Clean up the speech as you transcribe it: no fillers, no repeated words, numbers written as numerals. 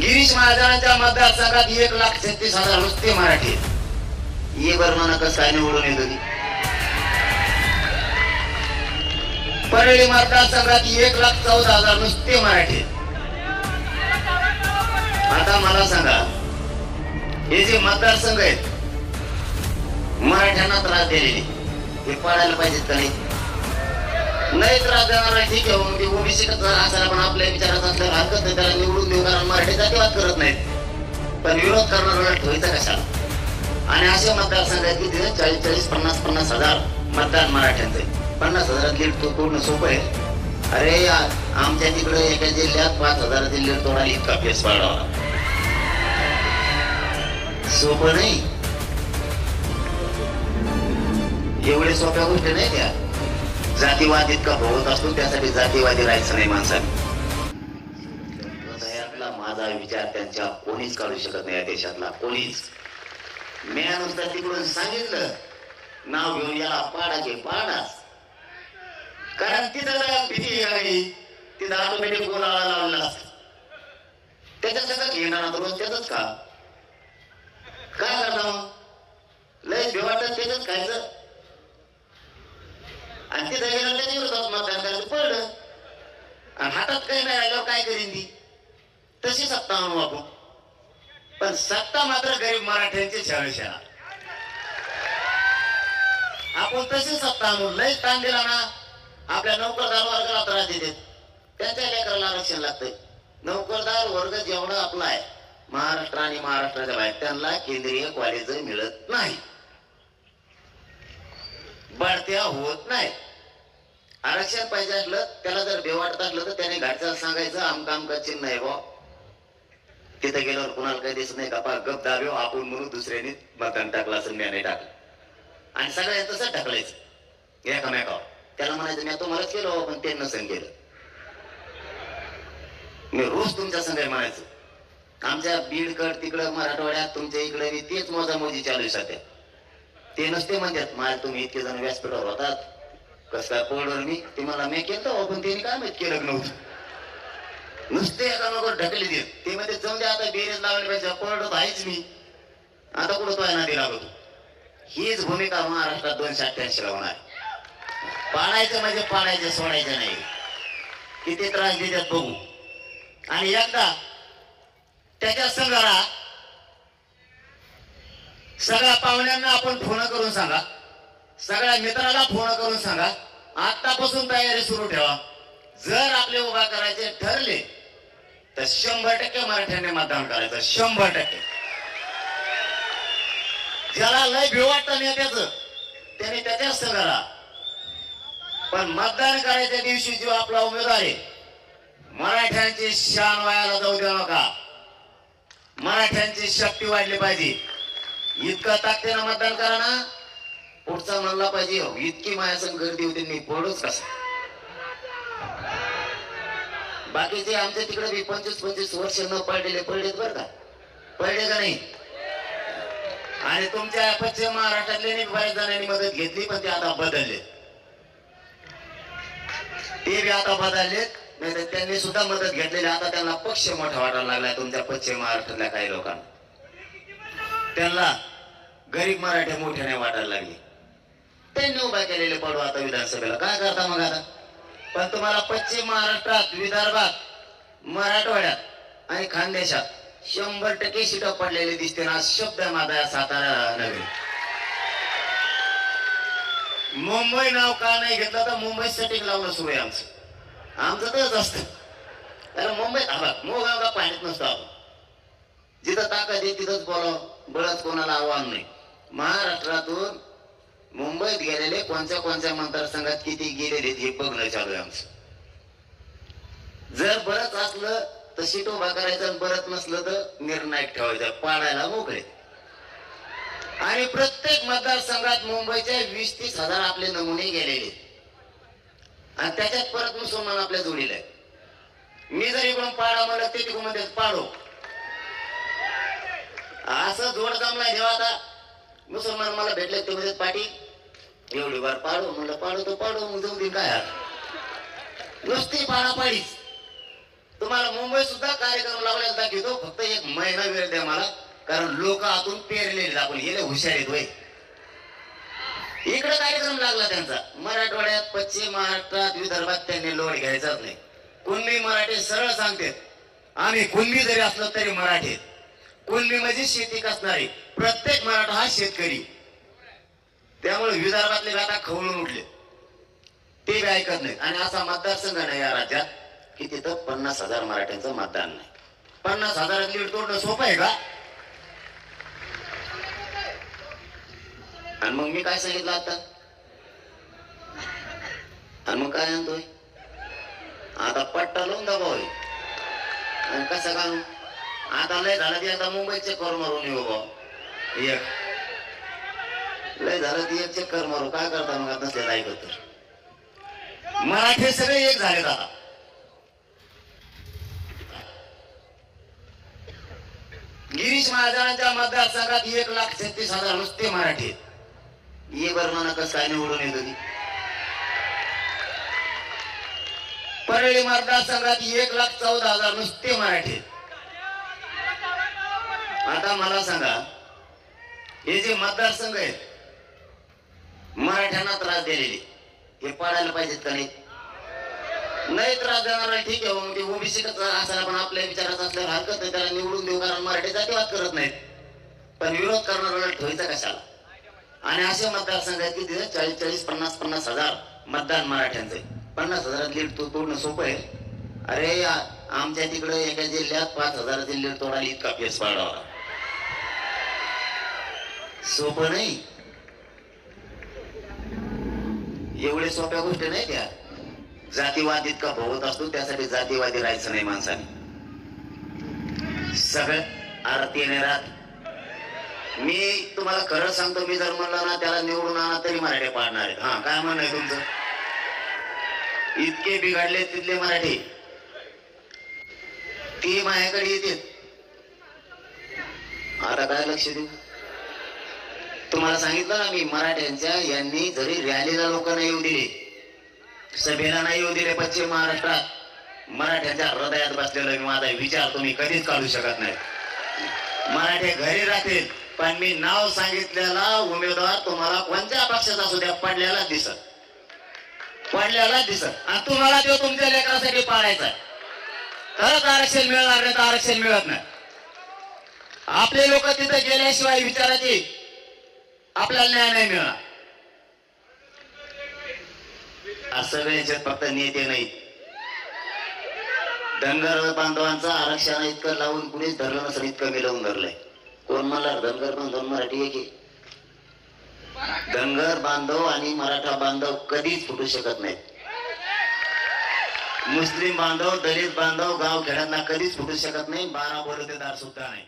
गिरीश महाजनांच्या मतदारसंघात 1,36,000 नुसते मराठी. ये बर्माना कसं काय निवडून येत होती. परळी मतदारसंघात 1,14,000 नुसते मराठी. आता मला सांगा, हे जे मतदारसंघ आहेत मराठ्यांना त्रास दिलेले, हे पाडायला पाहिजेत का नाही त्रास देणार ठीक आहे. मग ते ओबीसी असायला पण आपल्या विचारात असल्यावर हरकत नाही, त्याला निवडून देऊ. कारण मराठी जातीवाद करत नाहीत, पण विरोध करणारा ठेवायचा कशाला. आणि असे मतदारसंघ आहेत की तिथे 40-40, 50-50 हजार मतदान मराठ्यांचे. 50,000 लीड तो पूर्ण सोपं आहे. अरे आमच्या तिकडे एका जिल्ह्यात 5,000 लीड तोडायला इतका पेस पाडावा सोपं नाही. एवढे सोप्या गोष्टी नाही त्या. जातीवाद इतका भोगत असतो, त्यासाठी जातीवादी राहायचं नाही माणसाने. हृदयातला माझा विचार त्यांच्या कोणीच काढू शकत नाही या देशातला कोणीच. मी नुसतं तिकडून सांगितलं नाव घेऊन याला पाडाचे पाडाच. कारण तिथं भीती आहे, तिथं ऑटोमॅटिक बोलायला लावलेला असत. त्याच्यासंगत घेणार रोज त्याच का काय करता मग लय भेवाटत त्याच खायचं. आणि तिथं गेलं त्याच्या विरोधात मतदान करायचं पडलं. आणि हातात काही नाही आल्यावर काय करीन ती. तशी सत्ता आणू आपण, पण सत्ता मात्र गरीब मराठ्यांची शाळेशाळा. आपण तशी सत्ता आणू. लय ताण दिला ना आपल्या नोकरदार वर्गाला त्रास देतात. त्यांच्या लेकराला आरक्षण लागतंय. नोकरदार वर्ग जेवढा आपला आहे महाराष्ट्र आणि महाराष्ट्राच्या बाहेर, त्यांना केंद्रीय कॉलेज मिळत नाही, बढत्या होत नाही. आरक्षण पाहिजे असलं, त्याला जर बेवाटत असलं तर त्याने घरच्याला सांगायचं आमका चिन्ह नाही बा. तिथे गेल्यावर कुणाला काही दिसत नाही का गप दाब्यो आपण म्हणून दुसऱ्याने मतदान टाकलं असं मी नाही टाकलं. आणि सगळ्यांनी तसंच टाकलायचं एकामेकावर. त्याला म्हणायचं मी तुम्हालाच केलं पण ते नसन केलं. मी रोज तुमच्या संघ म्हणायचं. आमच्या बीडकड तिकडं मराठवाड्यात तुमच्या इकडे तेच मोजामोजी चालू आहे सध्या. ते नसते म्हणतात मला तुम्ही इतके जण व्यासपीठावर होतात कस काय पोळवर ते मला मी केलं पण त्यांनी काय माहित केलं नव्हतं. नुसते एकामेकावर ढकली देत. ते मध्ये जाऊन दे आता बेरेज लावले पाहिजे. पळत आहेच मी आता कुठं तो नादी लागतो. हीच भूमिका महाराष्ट्रात 288 होणार. पाडायचं म्हणजे पाडायचं, सोडायचं नाही. किती त्रास देतात बघू. आणि एकदा त्याच्या संघाला सगळ्या पाहुण्यांना आपण फोन करून सांगा, सगळ्या मित्राला फोन करून सांगा आतापासून तयारी सुरू ठेवा. जर आपले उभा करायचे ठरले तर 100% मराठ्यांनी मतदान करायचं. 100%. ज्याला लय भीव वाटतं नेत्याचं त्याने त्याच्याच संघाला. पण मतदान करायच्या दिवशी जो आपला उमेदवार आहे मराठ्यांची शान वायाला जाऊ देऊ नका. मराठ्यांची शक्ती वाढली पाहिजे. इतकं ताकदीनं मतदान करा ना पुढचा म्हणला पाहिजे इतकी मायासन गर्दी होती मी पडूच कसा. बाकीचे आमच्या तिकडे 25-25 वर्ष न पडलेले पडलेत बरं का. पडले का नाही. आणि तुमच्या पश्चिम महाराष्ट्रातले बऱ्याच जणांनी मदत घेतली पण ते आता बदलले. ते बी आता बदललेत. नाही तर त्यांनी सुद्धा मदत घेतलेली. आता त्यांना पक्ष मोठा वाटायला लागलाय तुमच्या पश्चिम महाराष्ट्रातल्या काही लोकांना. त्यांना गरीब मराठे मोठे नाही वाटायला लागले. त्यांनी उभा केलेले पडू आता विधानसभेला. काय करता मग आता. पण तुम्हाला पश्चिम महाराष्ट्रात, विदर्भात, मराठवाड्यात आणि खानदेशात 100% सीट पडलेली दिसते ना. शब्द माझा सातारा नगरी. मुंबई नाव का नाही घेतलं तर मुंबई सेटिंग लावणं सुरू आहे आमचं. आमचं तसंच असतं. कारण मुंबईत आवाज मोगाव का पाण्यात नसतो. आपण जिथं ताकद आहे तिथंच बोलावं. बळच कोणाला आव्हान नाही. महाराष्ट्रातून मुंबईत गेलेले कोणत्या मतदारसंघात किती गेलेले हे बघणं चालू आहे आमचं. जर बरंच असलं तर सीट उभा करायचं, बरंच नसलं तर निर्णायक ठेवायचं. पाडायला मोकळे. आणि प्रत्येक मतदारसंघात मुंबईच्या 20-30 हजार आपले नमुने गेलेले. आणि त्याच्यात परत मुसलमान आपल्या जोडीला आहे. मी जर इकडून पाडा म्हणलं ते तिकडून मध्ये पाडो असं जोड जमलाय. जेव्हा आता मुसलमान मला भेटले ते मध्ये पाटील एवढी बार पाडो म्हणलं पाडो तो पाडो मग जाऊ दे काय नुसती पाडापाडीच. तुम्हाला मुंबई सुद्धा कार्यक्रम लावल्यास दाखवतो, फक्त एक महिना वेळ द्या मला, कारण लोक आतून पेरलेले आपण गेले हुशार आहेत वय. इकडे कार्यक्रम लागला त्यांचा मराठवाड्यात, पश्चिम महाराष्ट्रात, विदर्भात त्यांनी लोड घ्यायचाच नाही. कुणबी मराठी सरळ सांगते, आम्ही कुणबी जरी असलो तरी मराठी. कुणबी म्हणजे शेती कसणारी, प्रत्येक मराठा हा शेतकरी. त्यामुळे विदर्भातले आता खवळून उठले, ते बी ऐकत नाहीत. आणि असा मतदारसंघ नाही या राज्यात की तिथं 50,000 मराठ्यांचं मतदान नाही. 50,000 लीड तोडणं सोपं आहे का? आणि मग मी काय सांगितलं आता, आणि मग काय आणतोय आता पट्टा लावून दबाव. आणि कसं घालू आता, लय झालं ती आता मुंबईत चक्कर मारून येऊ बा, एक लय झालं ती एक चक्कर मारू. काय करता मग नसलेलं ऐकत तर. मराठी सगळे एक झालेत आता. गिरीश महाजनांच्या मतदारसंघात 1,36,000 नुसते मराठी. ये बर्माना कसं काय निवडून येत होती. परळी मतदारसंघात 1,14,000 नुसते मराठी. आता मला सांगा, हे जे मतदारसंघ आहेत मराठ्यांना त्रास दिलेले, हे पाडायला पाहिजेत का नाही? नाही त्रास देणार ठीक आहे, मग ते ओबीसी असायला पण आपल्या विचारात असल्यावर हरकत नाही, त्याला निवडून देऊ, कारण मराठी जातीवाद करत नाहीत. पण विरोध करणाऱ्याला ठेवायचा कशाला? आणि असे मतदारसंघ आहेत की तिथे 40-40, 50,000 मतदान मराठ्यांचे. 50,000 लीड तोडणं सोपं आहे? अरे आमच्या तिकडे एका जिल्ह्यात 5,000 लीड तोडायला इतका केस पाडावा, सोपं नाही. एवढे सोप्या गोष्टी नाही त्या. जातीवाद इतका भोवत असतो, त्यासाठी जातीवादी राहायचं नाही माणसाने. सगळं आरतीने राहत. मी तुम्हाला खरं सांगतो, मी जर म्हणलं ना त्याला निवडून आणा तरी मराठी पाडणार आहेत. हा काय म्हणणं आहे तुमचं? इतके बिघडले तिथले मराठी, ती माझ्याकडे येते. आता काय लक्ष देऊ? तुम्हाला सांगितलं ना मी, मराठ्यांच्या यांनी जरी रॅलीला लोकांना येऊ दिले, सभेला नाही येऊ दिले पश्चिम महाराष्ट्रात, मराठ्यांच्या हृदयात बसलेला मी माझा विचार तुम्ही कधीच काढू शकत नाही. मराठी घरी राहतील, पण मी नाव सांगितलेला उमेदवार तुम्हाला कोणत्या पक्षाचा असू द्या पडलेला दिसत, पडलेला दिसत. आणि तुम्हाला तो तुमच्या लेकरासाठी पाळायचा. तरच आरक्षण मिळणार, नाही तर आरक्षण मिळत नाही. आपले लोक तिथे गेल्याशिवाय विचारायचे आपल्याला न्याय नाही मिळणार. असं याच्यात फक्त नेते नाहीत, धनगर बांधवांचं आरक्षण इतकं लावून कुणीच धरलं नसेल, इतकं मिळवून धरलंय. कोण म्हणणार धनगर बांधव मराठी एक? धनगर बांधव आणि मराठा बांधव कधीच फुटू शकत नाहीत. मुस्लिम बांधव, दलित बांधव गाव खेड्यांना कधीच फुटू शकत नाही. 12 बलुतेदार सुद्धा नाही.